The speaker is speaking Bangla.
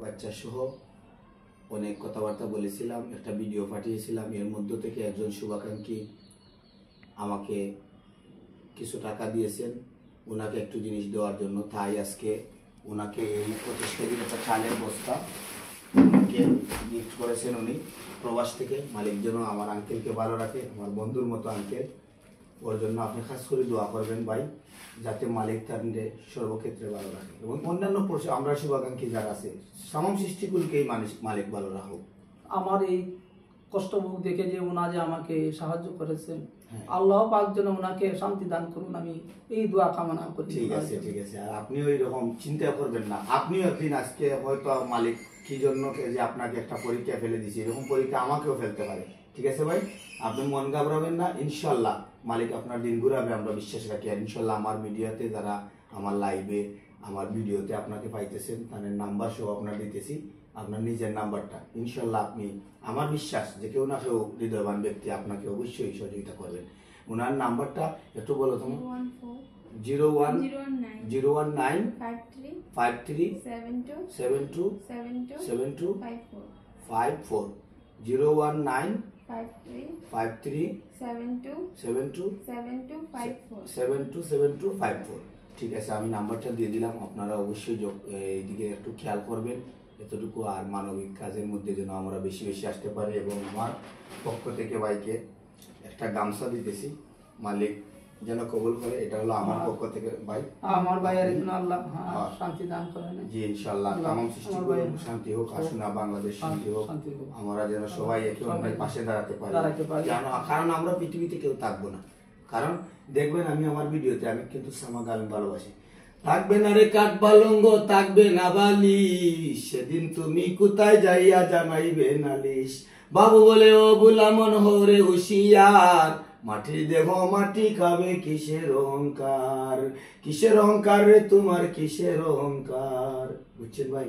বাচ্চা সহ অনেক কথাবার্তা বলেছিলাম, একটা ভিডিও পাঠিয়েছিলাম। এর মধ্য থেকে একজন শুভাকাঙ্ক্ষী আমাকে কিছু টাকা দিয়েছেন ওনাকে একটু জিনিস দেওয়ার জন্য। তাই আজকে ওনাকে এই 25 কেজির একটা চালের বস্তা ওনাকে গিফট করেছেন উনি প্রবাস থেকে। মালিক যেন আমার আঙ্কেলকে ভালো রাখে, আমার বন্ধুর মতো আঙ্কেল। ওর জন্য আপনি খাস করে দোয়া করবেন ভাই, যাতে মালিক তার সর্বক্ষেত্রে ভালো রাখে এবং অন্যান্য আমরা শুভাকাঙ্ক্ষী যারা আছে সামাম সৃষ্টিগুলিকেই মালিক ভালো রাখুক। আমার এই কষ্টভোগ দেখে যে ওনা যে আমাকে সাহায্য করেছেন, আল্লাহ পাক যেন ওনাকে শান্তি দান করুন, আমি এই দোয়া কামনা করি। ঠিক আছে, ঠিক আছে। আর আপনিও এইরকম চিন্তা করবেন না, আপনিও একদিন আজকে হয়তো মালিক কি জন্য যে আপনাকে একটা পরীক্ষা ফেলে দিয়েছে, এরকম পরীক্ষা আমাকেও ফেলতে পারে। ঠিক আছে ভাই, আপনি মন ঘাবড়াবেন না, ইনশাল্লাহ মালিক আপনার দিন ঘুরাবে, আমরা বিশ্বাস রাখি। আর ইনশাল্লাহ আমার মিডিয়াতে যারা আমার লাইভে আমার ভিডিওতে আপনাকে পাইতেছেন তাদের নাম্বার সহ আপনার দিতেছি, আপনার নিজের নাম্বারটা। ইনশাল্লাহ আপনি, আমার বিশ্বাস যে কেউ না কেউ হৃদয়বান ব্যক্তি আপনাকে অবশ্যই সহযোগিতা করবেন। ওনার নাম্বারটা একটু বলো তুমি। 01019 53 72 72 54 019 53 72 72 54। ঠিক আছে, আমি নাম্বারটা দিয়ে দিলাম, আপনারা অবশ্যই এইদিকে একটু খেয়াল করবেন এতটুকু। আর মানবিক কাজের মধ্যে যেন আমরা বেশি বেশি আসতে পারি। এবং আমার পক্ষ থেকে ভাইকে একটা গামছা দিতেছি, মালিক যেন কবুল করে। এটা হলো আমার পক্ষ থেকে ভাই, আমার ভাইয়ের জন্য আল্লাহ শান্তি দান করেন। জি ইনশাআল্লাহ তামাম সৃষ্টি শান্তি হোক, আসুনা বাংলাদেশ শান্তি হোক, আমরা যেন সবাই একে অন্যের পাশে দাঁড়াতে পারি। কারণ আমরা পৃথিবীতে কেউ থাকবো না। কারণ দেখবেন আমি আমার ভিডিওতে আমি কিন্তু সামাকে আমি ভালোবাসি। থাকবে না রে কাঠ পালঙ্গ, থাকবে না বালিশ, সেদিন তুমি কোথায় যাইয়া জানাইবে নালিশ। বাবু বলে ও বুলা মন হরে হুশিয়ার, মাটির দেহ মাটি খাবে, কিসের অহংকার, কিসের অহংকার রে তোমার, কিসের অহংকার। বুঝছেন ভাই?